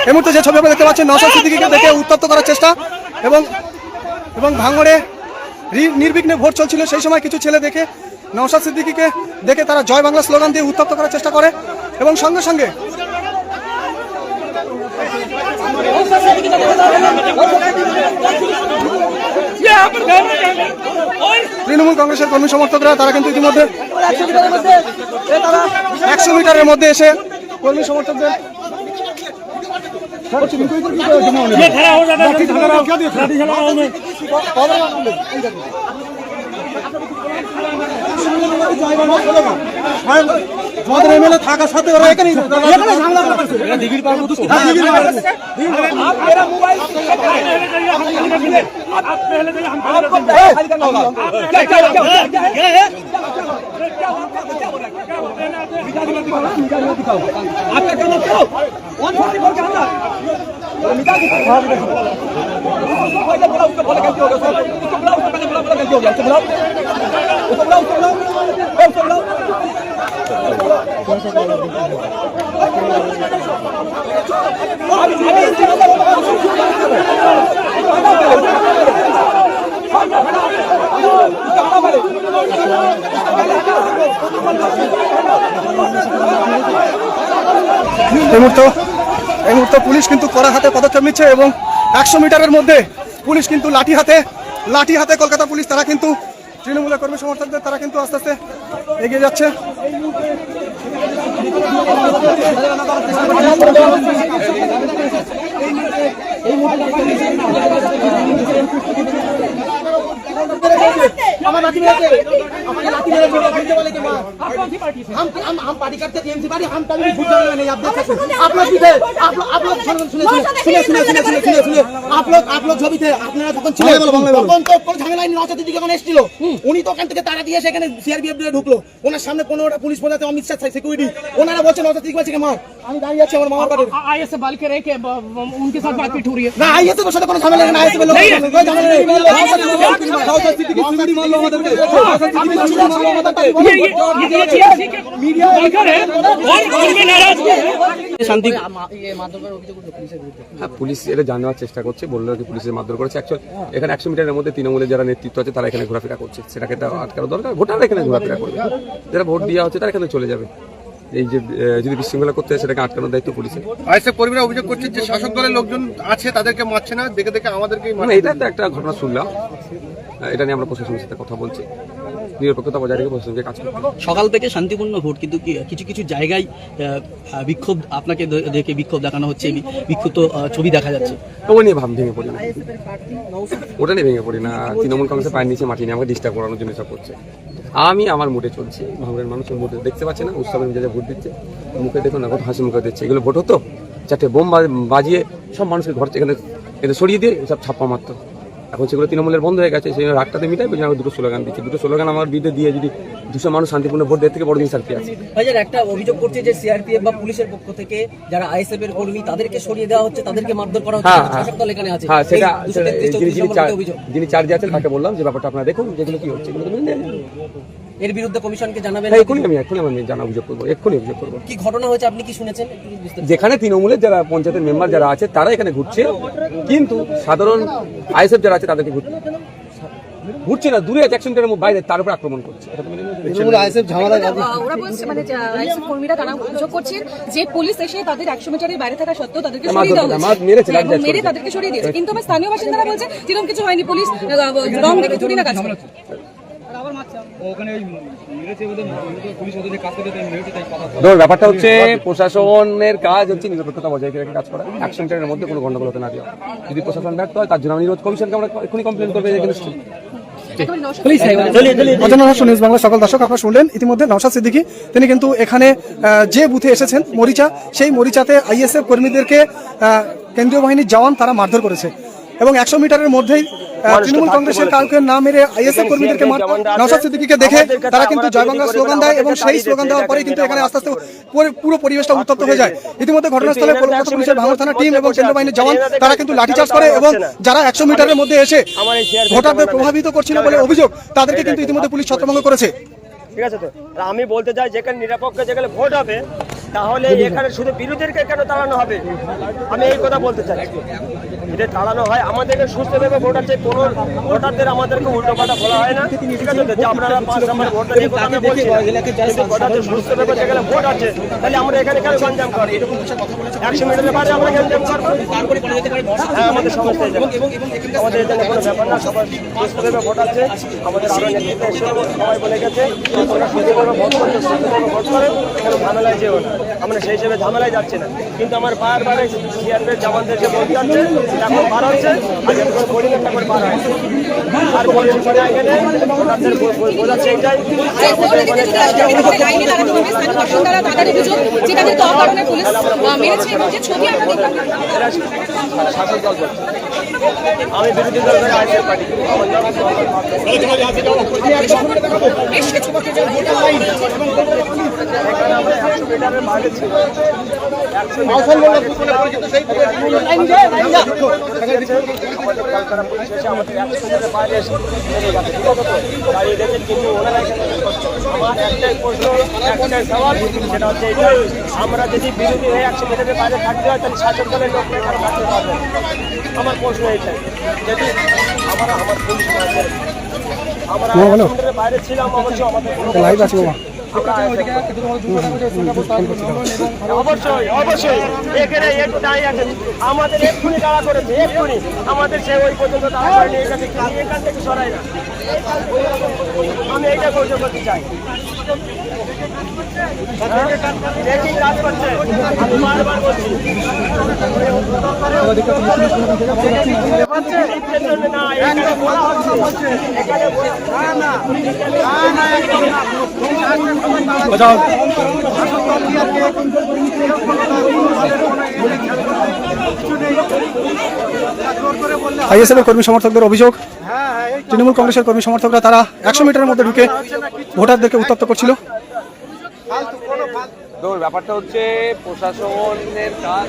এই মুহূর্তে যে ছবি আপনারা দেখতে পাচ্ছেন, নওশাদ সিদ্দিকীকে দেখে উত্তপ্ত করার চেষ্টা এবং ভাঙড়ে নির্বিঘ্নে ভোট চলছিল, সেই সময় কিছু ছেলে দেখে নওশাদ সিদ্দিকীকে দেখে তারা জয় বাংলা স্লোগান দিয়ে উত্তপ্ত করার চেষ্টা করে এবং সঙ্গে সঙ্গে তৃণমূল কংগ্রেসের কর্মী সমর্থকরা তারা কিন্তু ইতিমধ্যে 100 মিটারের মধ্যে এসে কর্মী সমর্থকদের আমাদের এমএলএ থাকার সাথে ওরা এখানে ঝামেলা করছে। এই মুহূর্তে পুলিশ কিন্তু কড়া হাতে পদক্ষেপ নিচ্ছে এবং 100 মিটারের মধ্যে পুলিশ কিন্তু লাঠি হাতে কলকাতা পুলিশ তারা কিন্তু তৃণমূলের কর্মী সমর্থকদের তারা কিন্তু আস্তে আস্তে এগিয়ে যাচ্ছে। हम पार्टी करते टीएमसी पार्टी हम कभी भी भूल जाएंगे नहीं। आप देख सकते हैं आप लोग भी थे, आप लोग सुनिए आप लोग जो भी थे আপনারা যখন ছিলেন তখন তো কোনো ঝামেলা নেই। নওশাদ সিদ্দিকী যখন এসেছিল উনি তো ওখান থেকে তারা দিয়ে সেখানে সিআরপিএফ দিয়ে ঢুকলো, ওনার সামনে 15টা পুলিশ প্রশাসন অমিত শাহ সিকিউরিটি, ওনারা বলছে নওশাদ সিদ্দিকী বলছে মার, আমি দাঁড়িয়ে আছি আমার মামার বাড়িতে আইএসএ বাল के रहे के उनके साथ बातचीत हो रही है ना। आईएसए के साथ কোনো ঝামেলা নেই, आईएसए के लोग कोई ঝামেলা নেই। নওশাদ সিদ্দিকী সিকিউরিটি মারলো আমাদেরকে, मीडिया लेकर है और में नाराज শান্তি হ্যাঁ, পুলিশ এটা জানার চেষ্টা করছে, বললো কি পুলিশের মারধর করেছে। অ্যাকচুয়ালি এখানে 100 মিটারের মধ্যে তৃণমূলের যারা নেতৃত্ব আছে তারা এখানে ঘোরাফেরা করছে, সেটাকে আটকানো দরকার। ভোটাররা এখানে ঘোরাফেরা করবে, যারা ভোট দেওয়া হচ্ছে তারা এখানে চলে যাবে। এই যে যদি বিশৃঙ্খলা করতে হয় সেটাকে আটকানোর দায়িত্ব পুলিশের। আইএসএফ কর্মীরা অভিযোগ করছে যে শাসক দলের লোকজন আছে তাদেরকে মারছে না, দেখে দেখে আমাদেরকে এটা তো একটা ঘটনা শুনলাম, এটা নিয়ে আমরা প্রশাসনের সাথে কথা বলছি, নিরপেক্ষতা বজায় রেখে প্রশাসনকে কাজ করতে। সকাল থেকে শান্তিপূর্ণ ভোট, কিন্তু কিছু কিছু জায়গায় বিক্ষোভ, আপনাকে দেখে বিক্ষোভ দেখানো হচ্ছে, বিক্ষুব্ধ ছবি দেখা যাচ্ছে। ওই নিয়ে ভেঙে পড়ি না, ওটা নিয়ে ভেঙে পড়ি না। তৃণমূল কংগ্রেসের পায়ের নিচে মাটি নিয়ে আমাকে ডিস্টার্ব করানোর জন্য সব করছে। আমি আমার মুডে চলছি, ভাঙড়ের মানুষের মুডে দেখতে পাচ্ছে না, উৎসবের মেজাজে ভোট দিচ্ছে, মুখে দেখুন না কত হাসি মুখে দিচ্ছে। এগুলো ভোট হতো, 4টে বোম বাজিয়ে সব মানুষকে ঘর এখানে সরিয়ে দিয়ে সব ছাপ্পা মারত। এখন সেগুলো তৃণমূলের বন্ধ হয়ে গেছে, সেই রাগটাতে মিটাই বুঝে আমি দুটো স্লোগান দিচ্ছি। দুটো স্লোগান আমার বিরুদ্ধে দিয়ে যদি 200 মানুষ শান্তিপূর্ণ ভোট দেওয়ার থেকে বড় জিনিস আর কি আছে। একটা অভিযোগ করছে যে সিআরপিএফ বা পুলিশের পক্ষ থেকে যারা আইএসএফ এর কর্মী তাদেরকে সরিয়ে দেওয়া হচ্ছে, তাদেরকে মারধর করা হচ্ছে, শাসক দল এখানে আছে। হ্যাঁ, সেটা যিনি চার্জে আছেন তাকে বললাম যে ব্যাপারটা আপনারা দেখুন, যেগুলো কি হচ্ছে এগুলো এর বিরুদ্ধে কমিশনকে জানাবেন। এক্ষুনি আমি জানা অভিযোগ করবো, এক্ষুনি অভিযোগ করবো। কি ঘটনা হয়েছে আপনি কি শুনেছেন? যেখানে তৃণমূলের যারা পঞ্চায়েতের মেম্বার যারা আছে তারা এখানে ঘুরছে, কিন্তু সাধারণ আইএসএফ যারা আছে তাদেরকে ঘুরছে না, দূরে 100 মিটারের বাইরে তার উপর আক্রমণ করছে। ওরা বলছে মানে আইএসএফ কর্মীরা তারা অভিযোগ করছেন যে পুলিশ এসে তাদের 100 মিটারের বাইরে থাকা সত্ত্বেও তাদেরকে সরিয়ে দেওয়া হয়েছে, মেরে তাদেরকে সরিয়ে দিয়েছে। কিন্তু আমার স্থানীয় বাসিন্দারা বলছে যেরকম কিছু হয়নি, পুলিশ রং দেখে চুরি না কাজ করে। ব্যাপারটা হচ্ছে প্রশাসনের কাজ হচ্ছে নিরপেক্ষতা বজায় রেখে কাজ করা, 100 মিটারের মধ্যে কোনো গন্ডগোল হতে না দেওয়া। যদি প্রশাসন ব্যর্থ হয় তার জন্য আমি কমিশনকে আমরা এখনই কমপ্লেন করবো। নিউজ বাংলা সকল দর্শক, আপনারা শুনলেন ইতিমধ্যে নওশাদ সিদ্দিকী তিনি কিন্তু এখানে যে বুথে এসেছেন মরিচা, সেই মরিচাতে আইএসএফ কর্মীদেরকে কেন্দ্রীয় বাহিনীর জওয়ান তারা মারধর করেছে এবং 100 মিটারের মধ্যেই তৃণমূল কংগ্রেসের কাউকে না মেরে আইএসএফ কর্মীদেরকে নওশাদ সিদ্দিকীকে দেখে তারা কিন্তু জয় বাংলা স্লোগান দেয় এবং সেই স্লোগান দেওয়ার পরে কিন্তু এখানে আস্তে আস্তে পুরো পরিবেশটা উত্তপ্ত হয়ে যায়। ইতিমধ্যে ঘটনাস্থলে কলকাতা পুলিশের ভাঙড় থানা টিম এবং কেন্দ্রীয় বাহিনীর জওয়ান তারা কিন্তু লাঠিচার্জ করে এবং যারা 100 মিটারের মধ্যে এসে ভোটারদের প্রভাবিত করছিল বলে অভিযোগ, তাদেরকে কিন্তু ইতিমধ্যে পুলিশ ছত্রভঙ্গ করেছে। ঠিক আছে তো? আর আমি বলতে চাই যেখানে নিরপেক্ষ যেখানে ভোট হবে তাহলে এখানে শুধু বিরোধীদেরকে কেন তাড়ানো হবে, আমি এই কথা বলতে চাই। যদি তাড়ানো হয় আমাদেরকে সুস্থভাবে ভোট আছে, কোনো ভোটারদের আমাদেরকে উল্টোপাল্টা বলা হয় না, ঠিক আছে তো? যে আপনারা 5 নম্বর ভোটটা নিয়ে কথা বলছি না, কিন্তু ভোটারদের সুস্থভাবে যেখানে ভোট আছে তাহলে আমরা এখানে কেন গঞ্জাম করি? 100 মিটারের বাইরে আমরা গঞ্জাম করবো? হ্যাঁ, আমাদের সমস্যা আমাদের এখানে কোনো ব্যাপার না, সবাই সুস্থভাবে ভোট আছে। আমাদের আরো নেতৃত্ব এসে সবাই বলে গেছে তোমরা সুস্থভাবে ভোট করতে, সুস্থভাবে ভোট করে কোনো ঝামেলায় যেও না। আমরা সেই হিসেবে ঝামেলায় যাচ্ছি না, কিন্তু আমার বারবার সিআরপির জওয়ানদেরকে বলতে যাচ্ছে এখন বার হচ্ছে আর এখন বলি একটা করে বার হয় আর বলি করে এখানে ভোটারদের বোঝাচ্ছে এইটাই লাইনে দাঁড়াতে হবে স্থানীয় বাসিন্দারা তাদের অভিযোগ যে তাদেরকে অকারণে পুলিশ মেরেছে এবং যে ছবি আমরা দেখলাম। শাসক দল করছে, আমি বিরোধী দল করে আইএসএফ পার্টি আমার দল বেশ কিছু এখানে আমরা 100 মিটারের বাইরে ছিল, 100 মিটারের বাইরে এসে দাঁড়িয়ে দেখেন, কিন্তু ওনারা এখানে আমার একটাই প্রশ্ন, একটাই সওয়াল, সেটা হচ্ছে এটাই, আমরা যদি বিরোধী হয়ে 100 মিটারের বাইরে থাকতে হয় তাহলে শাসক দলের লোক এখানে থাকতে পারবে। আমার প্রশ্ন এইটাই, যদি আমার পুলিশ আমরা 100 মিটারের বাইরে ছিলাম, অবশ্যই আমাদের লাইভ আছে বাবা। অবশ্যই অবশ্যই এখানে একটাই আছে, আমাদের এক্ষুনি তাড়া করেছে, এক্ষুনি আমাদের সে ওই পর্যন্ত তাড়া করেনি, এখান থেকে সরাই না। আমি এইটা অভিযোগ করতে চাই, একই কাজ করছে, আমি বারবার বলছি না, এখানে বলা হচ্ছে, এখানে আইএসএফ এর কর্মী সমর্থকদের অভিযোগ, তৃণমূল কংগ্রেসের কর্মী সমর্থকরা তারা 100 মিটারের মধ্যে ঢুকে ভোটারদেরকে উত্তপ্ত করছিল। ব্যাপারটা হচ্ছে প্রশাসনের কাজ,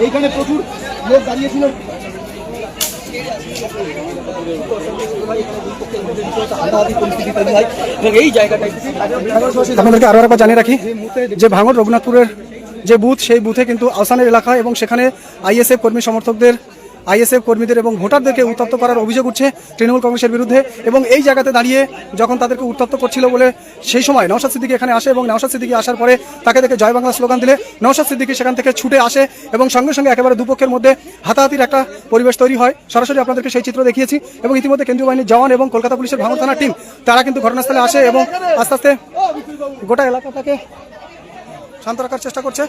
এইখানে প্রচুর লোক দাঁড়িয়েছিল। আপনাদেরকে আরো একবার জানিয়ে রাখি যে ভাঙড় রঘুনাথপুরের যে বুথ, সেই বুথে কিন্তু আহসানের এলাকা এবং সেখানে আইএসএফ কর্মী সমর্থকদের, আইএসএফ কর্মীদের এবং ভোটারদেরকে উত্তপ্ত করার অভিযোগ উঠছে তৃণমূল কংগ্রেসের বিরুদ্ধে। এবং এই জায়গাতে দাঁড়িয়ে যখন তাদেরকে উত্তপ্ত করছিল বলে সেই সময় নওশাদ সিদ্দিকী এখানে আসে এবং নওশাদ সিদ্দিকী আসার পরে তাকে দেখে জয় বাংলা স্লোগান দিলে নওশাদ সিদ্দিকী সেখান থেকে ছুটে আসে এবং সঙ্গে সঙ্গে একেবারে দুপক্ষের মধ্যে হাতাহাতির একটা পরিবেশ তৈরি হয়। সরাসরি আপনাদেরকে সেই চিত্র দেখিয়েছি এবং ইতিমধ্যে কেন্দ্রীয় বাহিনীর জওয়ান এবং কলকাতা পুলিশের ভাঙড় থানার টিম তারা কিন্তু ঘটনাস্থলে আসে এবং আস্তে আস্তে গোটা এলাকাটাকে শান্ত রাখার চেষ্টা করছে।